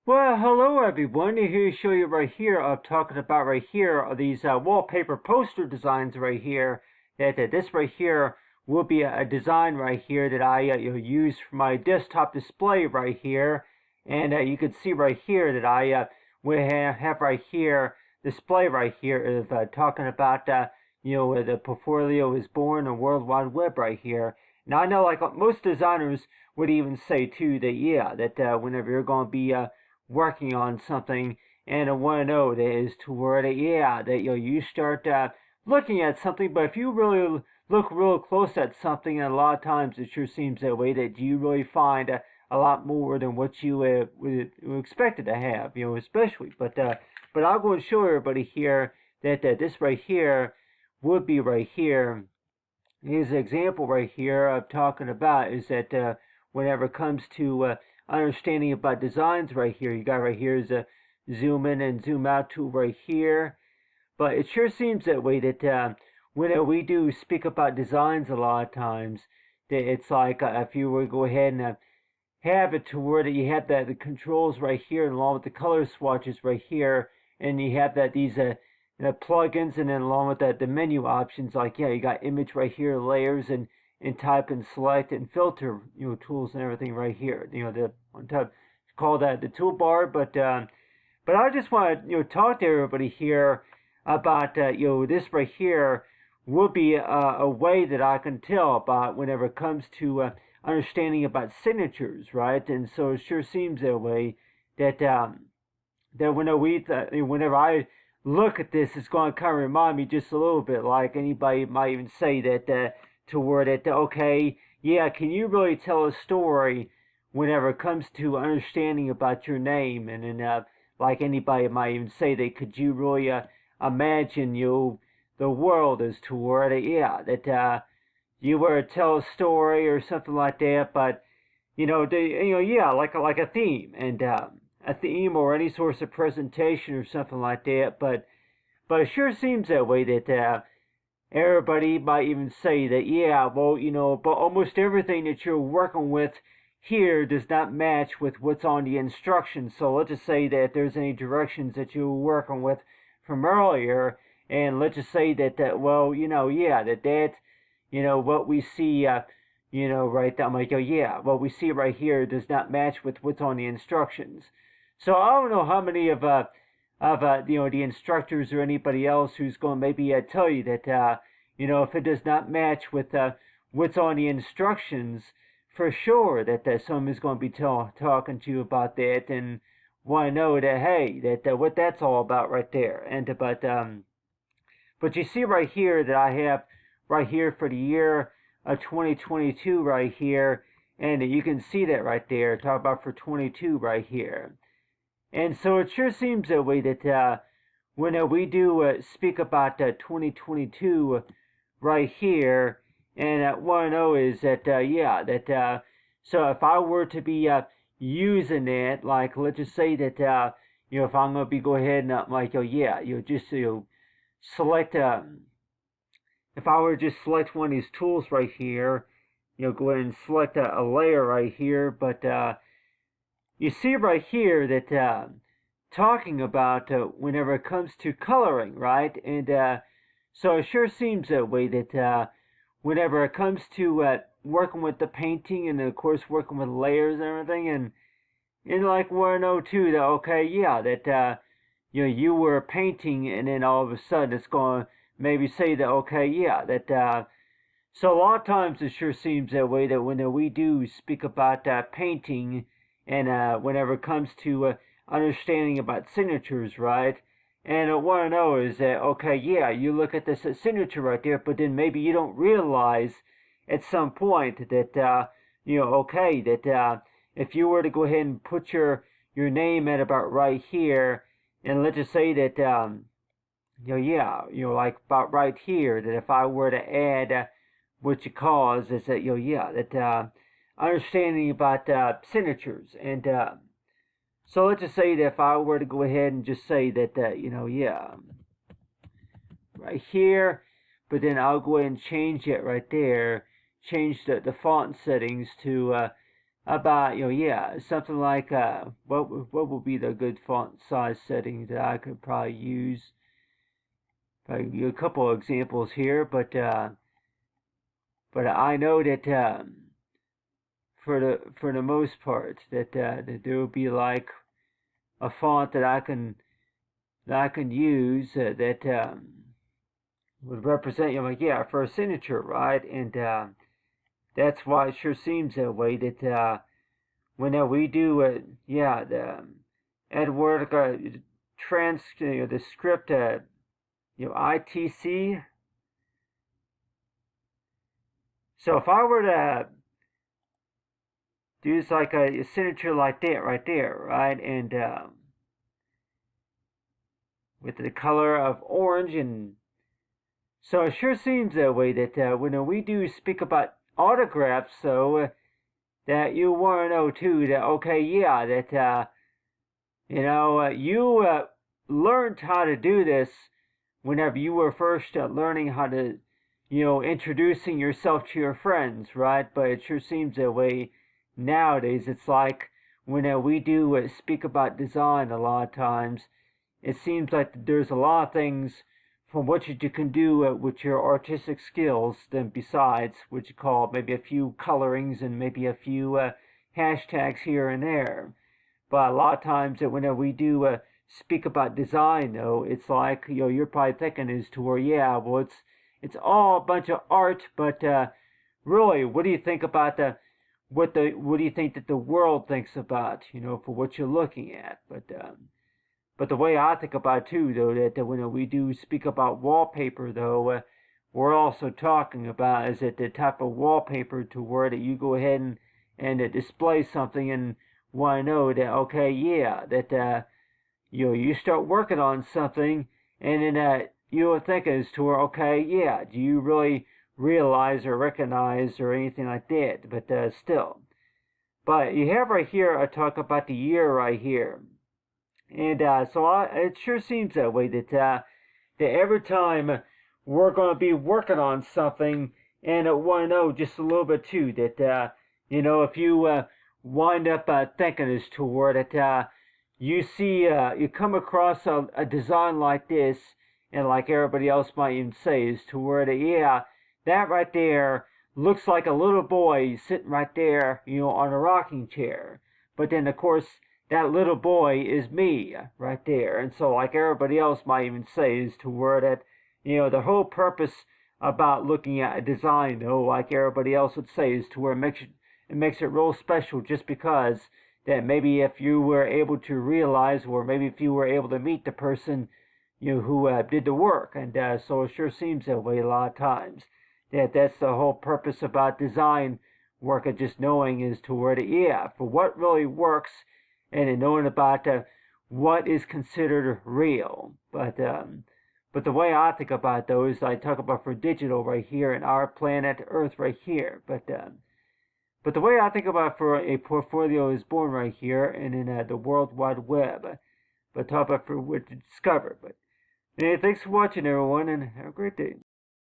Well, hello everyone. Here to show you right here. I'm talking about right here are these wallpaper poster designs right here. That this right here will be a design right here that I use for my desktop display right here, and you can see right here that I will have right here display right here of talking about the portfolio is born and World Wide Web right here. Now I know like most designers would even say too that that whenever you're going to be working on something, and I want to know that is toward it, that you start looking at something. But if you really look real close at something, and a lot of times it sure seems that way, that you really find a lot more than what you would expected to have, especially. But I'm going to show everybody here that this right here would be right here. Here's an example right here of talking about is that whenever it comes to understanding about designs right here, you got right here is a zoom in and zoom out tool right here. But it sure seems that way that when we do speak about designs a lot of times, that it's like if you were to go ahead and have it to where that you have the controls right here along with the color swatches right here, and you have that these plugins, and then along with that the menu options, like you got image right here, layers, and type and select and filter tools and everything right here. The on top call that the toolbar. But I just want to talk to everybody here about this right here will be a way that I can tell about whenever it comes to understanding about signatures, right? And so it sure seems that way that that whenever I look at this, it's going to kind of remind me just a little bit, like anybody might even say that toward it, okay, can you really tell a story whenever it comes to understanding about your name? And then, like anybody might even say that, could you really imagine the world as toward it? That you were to tell a story or something like that, but like a theme, and a theme or any sort of presentation or something like that. But it sure seems that way that everybody might even say that, but almost everything that you're working with here does not match with what's on the instructions. So let's just say that if there's any directions that you were working with from earlier, and let's just say that what we see, right there, I'm like, what we see right here does not match with what's on the instructions. So I don't know how many of the instructors or anybody else who's going to maybe tell you that if it does not match with what's on the instructions, for sure that someone's going to be talking to you about that and want to know that, hey, that what that's all about right there. And but you see right here that I have right here for the year of 2022 right here, and you can see that right there. Talk about for 22 right here. And so it sure seems that way that when we do speak about 2022 right here, and want to know is that so if I were to be using that, like let's just say that if I'm going to be go ahead and like just select if I were to just select one of these tools right here, go ahead and select a layer right here, but you see right here that talking about whenever it comes to coloring, right? And so it sure seems that way that whenever it comes to working with the painting, and of course working with layers and everything, and like want to know too that that you were painting, and then all of a sudden it's going to maybe say that that so a lot of times it sure seems that way that when we do speak about painting, and whenever it comes to understanding about signatures, right? And I want to know is that, you look at this signature right there, but then maybe you don't realize at some point that, that if you were to go ahead and put your name at about right here, and let's just say that, like about right here, that if I were to add what you call is that, understanding about signatures, and so let's just say that if I were to go ahead and just say that right here, but then I'll go ahead and change it right there, change the font settings to about, yeah, something like what would be the good font size setting that I could probably use. Probably give you a couple of examples here, but I know that for the most part that there will be like a font that I can use that would represent, like, yeah, for a signature, right? And that's why it sure seems that way. That when we do, yeah, the Edward the script, ITC. So if I were to do like a signature like that right there, right, and with the color of orange, and so it sure seems that way that when we do speak about autographs, so that you want to know too that, okay, yeah, that you learned how to do this whenever you were first learning how to, introducing yourself to your friends, right? But it sure seems that way nowadays. It's like when we do speak about design a lot of times, it seems like there's a lot of things from what you can do with your artistic skills then besides what you call maybe a few colorings and maybe a few hashtags here and there. But a lot of times that whenever we do speak about design, though, it's like, you're probably thinking is to where, yeah, well, it's all a bunch of art, but really, what do you think about what do you think that the world thinks about, for what you're looking at? But the way I think about it too, though, that when we do speak about wallpaper, though, we're also talking about is it the type of wallpaper to where that you go ahead and display something and want to know that, okay, yeah, that you start working on something and then you'll think as to where, okay, yeah, do you really realize or recognize or anything like that? But still, but you have right here, I talk about the year right here. And it sure seems that way that every time we're going to be working on something, and I want to know just a little bit too that if you wind up thinking as to where that you see you come across a design like this, and like everybody else might even say, is to where that, yeah, that right there looks like a little boy sitting right there, on a rocking chair. But then of course that little boy is me right there. And so, like everybody else might even say, is to where that, the whole purpose about looking at a design, though, like everybody else would say, is to where it makes it real special, just because that maybe if you were able to realize, or maybe if you were able to meet the person, who did the work. And so it sure seems that way a lot of times. That's the whole purpose about design work, of just knowing is to where that, yeah, for what really works, and in knowing about what is considered real. But the way I think about it, though, is I talk about for digital right here and our planet Earth right here. But the way I think about it for a portfolio is born right here and in the World Wide Web. But talk about for what to discover. But anyway, thanks for watching, everyone, and have a great day.